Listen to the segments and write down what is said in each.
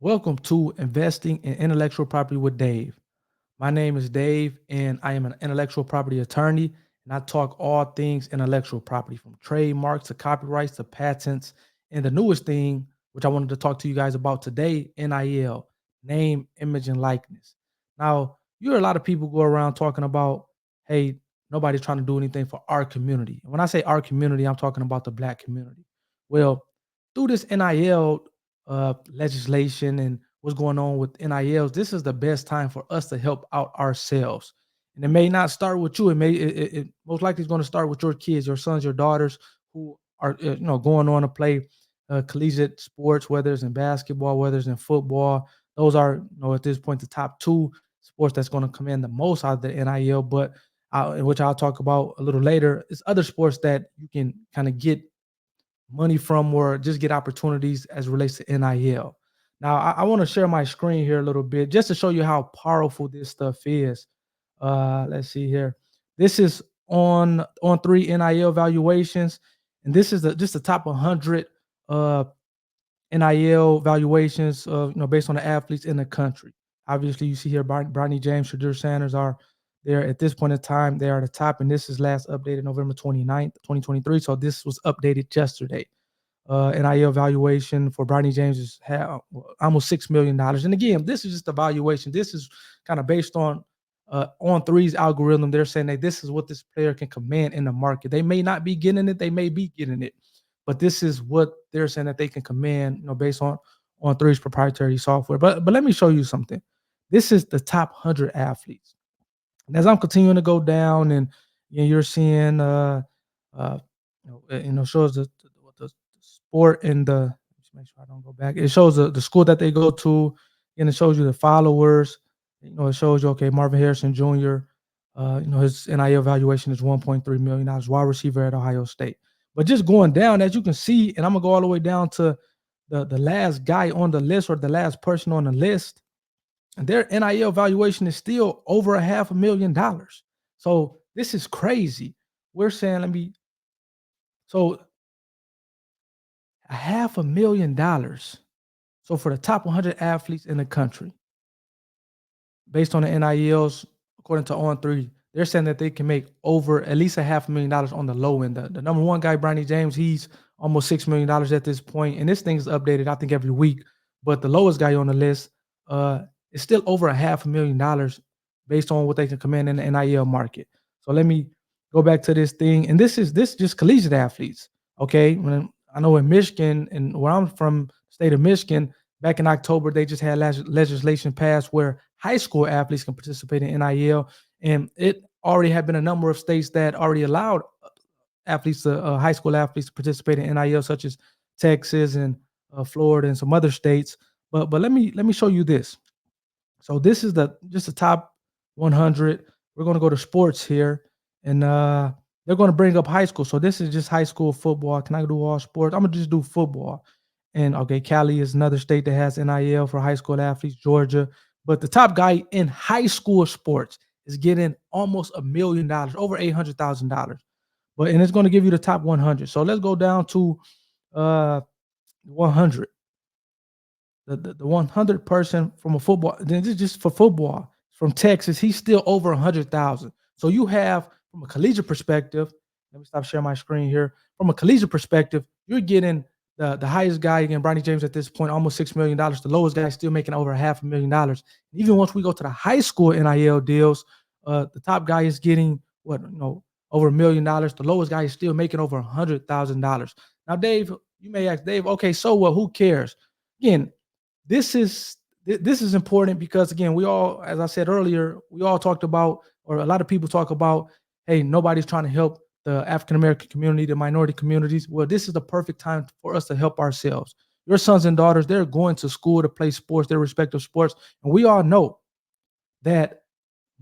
Welcome to Investing in Intellectual Property with Dave. My name is Dave, and I am an intellectual property attorney, and I talk all things intellectual property from trademarks to copyrights to patents. And the newest thing, which I wanted to talk to you guys about today, NIL, name, image, and likeness. Now, you hear a lot of people go around talking about, hey, nobody's trying to do anything for our community. And when I say our community, I'm talking about the Black community. Well, through this NIL legislation and what's going on with NILs, this is the best time for us to help out ourselves. And it may not start with you. It most likely is going to start with your kids, your sons, your daughters who are going on to play collegiate sports, whether it's in basketball, whether it's in football. Those are at this point the top two sports that's going to command the most out of the NIL. But which I'll talk about a little later, is other sports that you can kind of get money from or just get opportunities as relates to NIL. Now, I want to share my screen here a little bit just to show you how powerful this stuff is. Let's see here. This is on three NIL valuations, and this is just the top 100 uh, NIL valuations, based on the athletes in the country. Obviously, you see here Bronny James, Shadur Sanders are there at this point in time. They are the top, and this is last updated November 29th, 2023. So this was updated yesterday. NIL valuation for Bronny James is almost $6 million. And again, this is just a valuation. This is kind of based on three's algorithm. They're saying that this is what this player can command in the market. They may not be getting it, they may be getting it, but this is what they're saying that they can command, based on three's proprietary software. But let me show you something. This is the top 100 athletes. And as I'm continuing to go down, and you're seeing, uh, shows the sport and let's make sure I don't go back. It shows the school that they go to, and it shows you the followers. It shows you, okay, Marvin Harrison Jr. His NIL valuation is $1.3 million, wide receiver at Ohio State. But just going down, as you can see, and I'm gonna go all the way down to the last guy on the list, or the last person on the list, and their NIL valuation is still over $500,000. So this is crazy. We're saying, so $500,000. So for the top 100 athletes in the country, based on the NILs, according to On3, they're saying that they can make over at least $500,000 on the low end. The number one guy, Bronny James, he's almost $6 million at this point, and this thing is updated, I think, every week. But the lowest guy on the list is still over $500,000 based on what they can command in the NIL market. So let me go back to this thing, and this is just collegiate athletes. Okay, I know in Michigan, and where I'm from, state of Michigan, back in October, they just had legislation passed where high school athletes can participate in NIL, and it already had been a number of states that already allowed high school athletes to participate in NIL, such as Texas and Florida and some other states. But let me show you this. So this is just the top 100. We're going to go to sports here, and they're going to bring up high school. So this is just high school football. Can I do all sports? I'm gonna just do football. And okay, Cali is another state that has NIL for high school athletes, Georgia. But the top guy in high school sports is getting almost $1 million, over $800,000. And it's going to give you the top 100. So let's go down to 100. The 100 person from a football, then this is just for football, from Texas, he's still over 100,000. So you have, from a collegiate perspective, let me stop sharing my screen here. From a collegiate perspective, you're getting the highest guy, again, Bronny James at this point, almost $6 million. The lowest guy still making over $500,000. Even once we go to the high school NIL deals, the top guy is getting over $1 million. The lowest guy is still making over $100,000. Now, Dave, you may ask, Dave, okay, so what? Who cares? Again, this is important because, again, we all, as I said earlier, we all talked about, or a lot of people talk about, hey, nobody's trying to help the African American community, the minority communities. Well, this is the perfect time for us to help ourselves. Your sons and daughters, they're going to school to play sports, their respective sports, and we all know that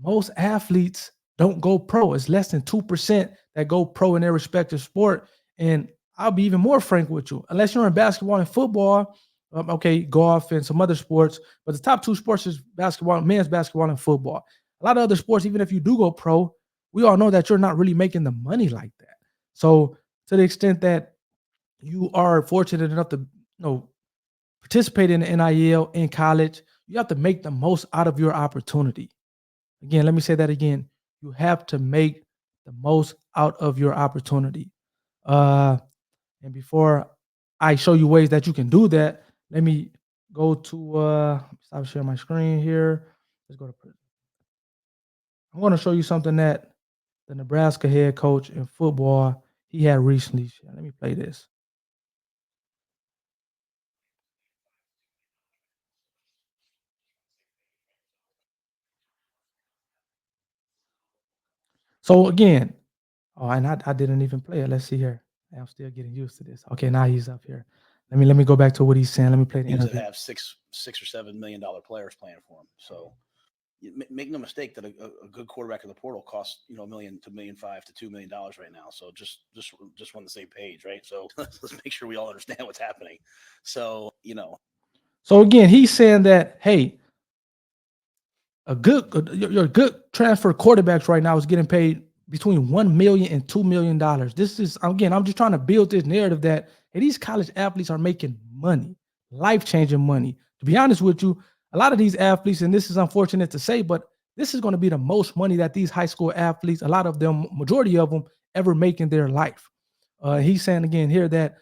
most athletes don't go pro. It's less than 2% that go pro in their respective sport. And I'll be even more frank with you. Unless you're in basketball and football, okay, golf and some other sports, but the top two sports is basketball, men's basketball and football. A lot of other sports, even if you do go pro, we all know that you're not really making the money like that. So to the extent that you are fortunate enough to, participate in the NIL in college. You have to make the most out of your opportunity. Again, let me say that again. You have to make the most out of your opportunity. Uh, and before I show you ways that you can do that, let me go to stop sharing my screen here. Let's go to I'm going to show you something that the Nebraska head coach in football he had recently. Let me play this. So again, oh, and I didn't even play it. Let's see here. I'm still getting used to this. Okay, now he's up here. Let me go back to what he's saying. Let me play the Teams that interview. have six or $7 million players playing for them. So make no mistake that a good quarterback in the portal costs $1 million to $1.5 to $2 million right now. So just on the same page, right? So let's make sure we all understand what's happening. So So again, he's saying that hey, your good transfer quarterbacks right now is getting paid between $1 million and $2 million. This is again, I'm just trying to build this narrative that hey, these college athletes are making money, life-changing money. To be honest with you, a lot of these athletes, and this is unfortunate to say, but this is going to be the most money that these high school athletes, a lot of them, majority of them, ever make in their life. He's saying again here that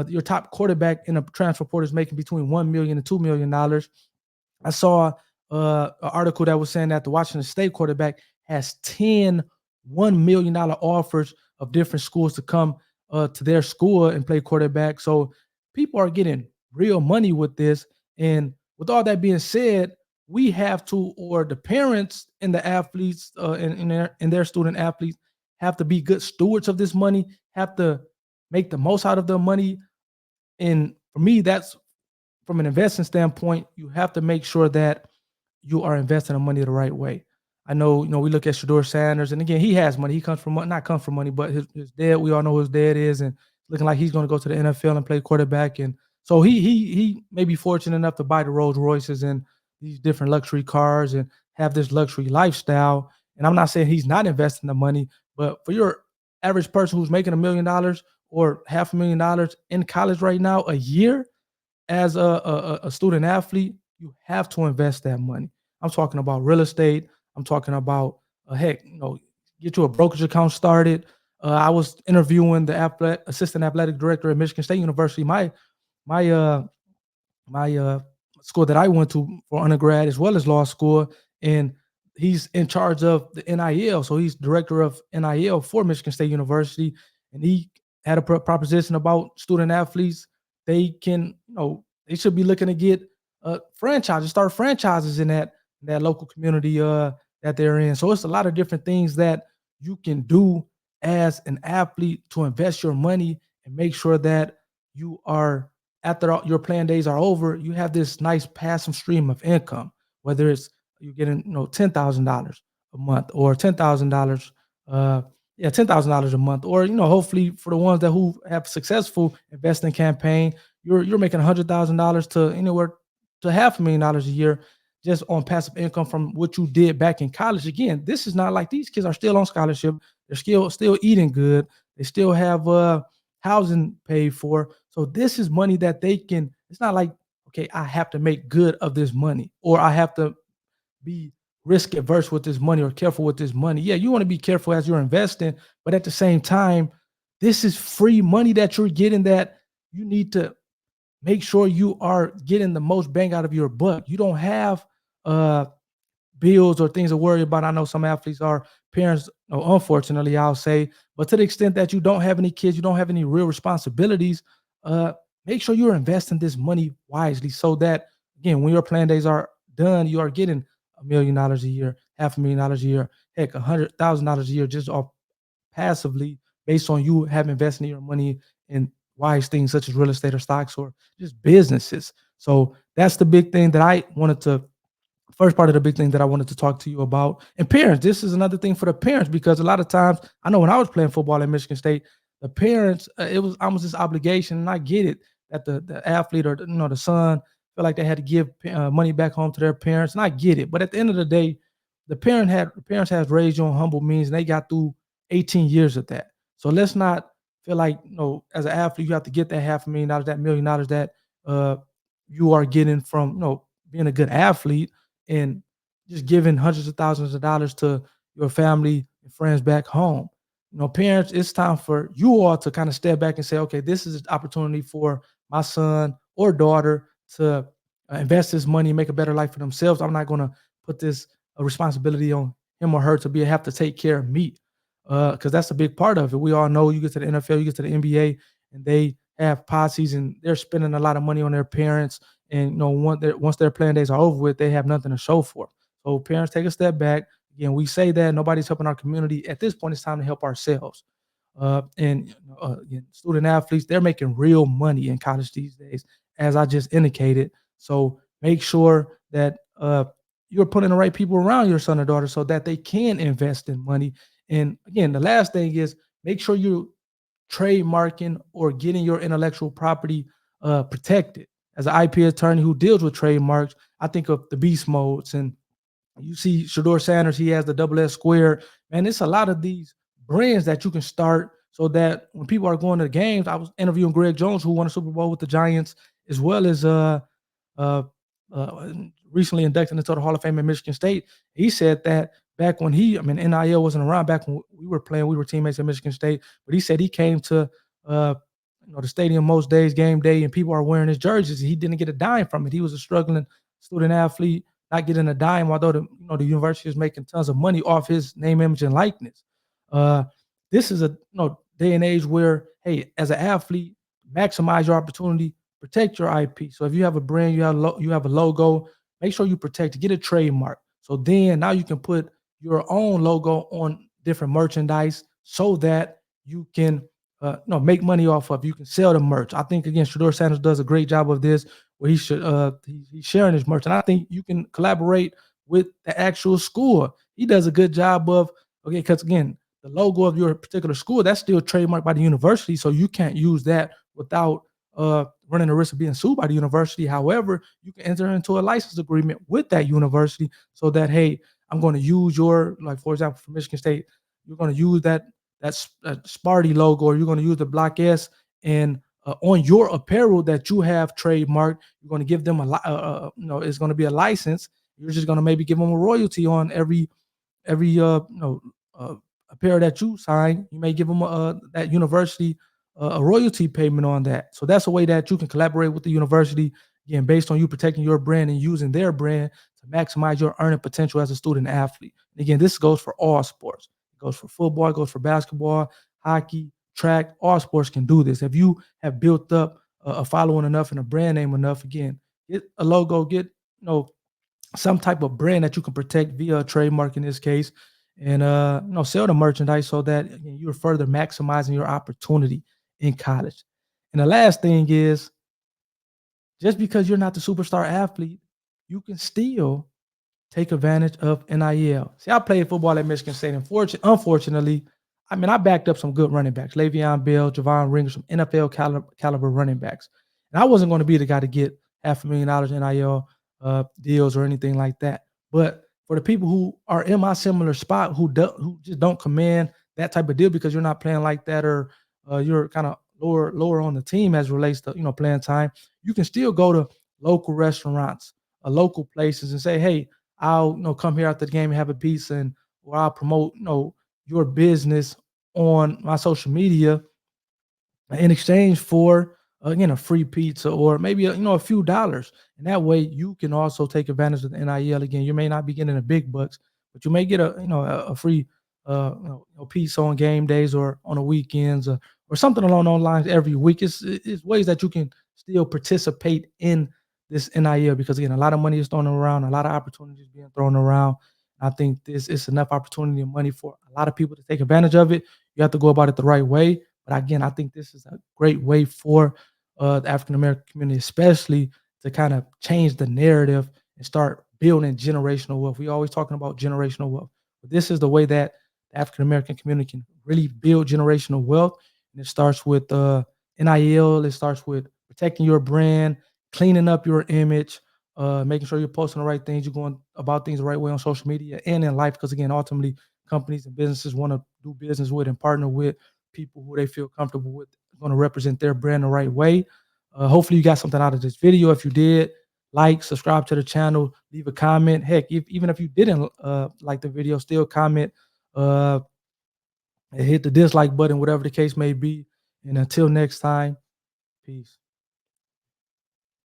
your top quarterback in a transfer portal is making between $1 million and $2 million. I saw an article that was saying that the Washington State quarterback has 10 $1 million offers of different schools to come to their school and play quarterback. So people are getting real money with this. And with all that being said, we have to, or the parents and the athletes and their student athletes have to be good stewards of this money, have to make the most out of their money. And for me, that's from an investing standpoint, you have to make sure that you are investing the money the right way. I know, we look at Shador Sanders, and again, he has money. He comes from not come from money, but his dad. We all know who his dad is, and looking like he's going to go to the NFL and play quarterback. And so he may be fortunate enough to buy the Rolls Royces and these different luxury cars and have this luxury lifestyle. And I'm not saying he's not investing the money, but for your average person who's making $1 million or $500,000 in college right now a year, as a student athlete, you have to invest that money. I'm talking about real estate. I'm talking about heck, get you a brokerage account started. I was interviewing the assistant athletic director at Michigan State University. My my school that I went to for undergrad as well as law school, and he's in charge of the NIL. So he's director of NIL for Michigan State University, and he had a proposition about student athletes. They can, they should be looking to get franchises, start franchises in that local community that they're in. So it's a lot of different things that you can do as an athlete to invest your money and make sure that you are after your playing days are over, you have this nice passive stream of income, whether it's you're getting, $10,000 a month or $10,000, $10,000 a month, or hopefully for the ones that who have successful investing campaign, you're making $100,000 to anywhere to $500,000 a year just on passive income from what you did back in college. Again, this is not like these kids are still on scholarship; they're still eating good, they still have housing paid for. So this is money that they can, it's not like, okay, I have to make good of this money or I have to be risk averse with this money or careful with this money. Yeah, you want to be careful as you're investing, but at the same time, this is free money that you're getting that you need to make sure you are getting the most bang out of your buck. You don't have uh bills or things to worry about. I know some athletes are parents, unfortunately, I'll say, but to the extent that you don't have any kids, you don't have any real responsibilities, uh, make sure you're investing this money wisely so that, again, when your plan days are done, you are getting $1 million a year, $500,000 a year, heck, $100,000 a year just off passively based on you having invested your money in wise things such as real estate or stocks or just businesses. So that's the big thing that I wanted to first part of the big thing that I wanted to talk to you about. And parents, this is another thing for the parents because a lot of times, I know when I was playing football at Michigan State, the parents, it was almost this obligation, and I get it that the athlete or the son feel like they had to give money back home to their parents, and I get it. But at the end of the day, the parents have raised you on humble means, and they got through 18 years of that. So let's not feel like as an athlete you have to get that $500,000, that $1 million that uh, you are getting from, being a good athlete and just giving hundreds of thousands of dollars to your family and friends back home. Parents, it's time for you all to kind of step back and say, okay, this is an opportunity for my son or daughter to invest this money, make a better life for themselves. I'm not going to put this responsibility on him or her to have to take care of me, because that's a big part of it. We all know you get to the NFL, you get to the NBA, and they have posses and they're spending a lot of money on their parents. And once their playing days are over with, they have nothing to show for it. So parents, take a step back. Again, we say that nobody's helping our community. At this point, it's time to help ourselves. And student athletes, they're making real money in college these days, as I just indicated. So make sure that you're putting the right people around your son or daughter so that they can invest in money. And again, the last thing is make sure you trademarking or getting your intellectual property protected. As an IP attorney who deals with trademarks, I think of the beast modes, and you see Shador Sanders, he has the double S square. Man, it's a lot of these brands that you can start so that when people are going to the games, I was interviewing Greg Jones, who won a Super Bowl with the Giants, as well as uh, recently inducted into the Hall of Fame at Michigan State. He said that back when NIL wasn't around, back when we were playing, we were teammates at Michigan State, but he said he came to uh, the stadium most days, game day, and people are wearing his jerseys. He didn't get a dime from it. He was a struggling student athlete, not getting a dime, although the university is making tons of money off his name, image, and likeness. Uh, this is a day and age where, hey, as an athlete, maximize your opportunity, protect your IP. So if you have a brand, you have a logo, make sure you protect it, get a trademark. So then now you can put your own logo on different merchandise so that you can make money off of. You can sell the merch. I think again, Shador Sanders does a great job of this, where he's sharing his merch, and I think you can collaborate with the actual school. He does a good job of because again, the logo of your particular school, that's still trademarked by the university, so you can't use that without running the risk of being sued by the university. However, you can enter into a license agreement with that university so that, hey, I'm going to use your, like for example, for Michigan State, you're going to use that Sparty logo, or you're going to use the Block S, and on your apparel that you have trademarked, you're going to give them it's going to be a license. You're just going to maybe give them a royalty on every apparel that you sign. You may give them that university a royalty payment on that. So that's a way that you can collaborate with the university, again, based on you protecting your brand and using their brand to maximize your earning potential as a student athlete. And again, this goes for all sports. It goes for football, it goes for basketball, hockey, track. All sports can do this. If you have built up a following enough and a brand name enough, again, get a logo, get some type of brand that you can protect via a trademark in this case, and sell the merchandise so that again, you're further maximizing your opportunity in college. And the last thing is, just because you're not the superstar athlete, you can still take advantage of NIL. See, I played football at Michigan State. Unfortunately, I backed up some good running backs, Le'Veon Bell, Javon Ringer, some NFL caliber running backs. And I wasn't going to be the guy to get $500,000 NIL deals or anything like that. But for the people who are in my similar spot, who just don't command that type of deal because you're not playing like that, or you're kind of lower on the team as it relates to playing time, you can still go to local restaurants, local places, and say, hey, I'll come here after the game and have a pizza, and or I'll promote your business on my social media in exchange for again a free pizza, or maybe a few dollars. And that way you can also take advantage of the NIL. Again, you may not be getting the big bucks, but you may get a free pizza on game days or on the weekends, or something along those lines every week. It's ways that you can still participate in this NIL, because again, a lot of money is thrown around, a lot of opportunities being thrown around. I think this is enough opportunity and money for a lot of people to take advantage of it. You have to go about it the right way. But again, I think this is a great way for the African American community, especially, to kind of change the narrative and start building generational wealth. We always talking about generational wealth, but this is the way that the African American community can really build generational wealth. And it starts with NIL. It starts with protecting your brand, cleaning up your image, making sure you're posting the right things, you're going about things the right way on social media and in life. Because again, ultimately, companies and businesses want to do business with and partner with people who they feel comfortable with, going to represent their brand the right way. Hopefully you got something out of this video. If you did, like, subscribe to the channel, leave a comment. Heck, even if you didn't like the video, still comment, and hit the dislike button, whatever the case may be. And until next time, peace.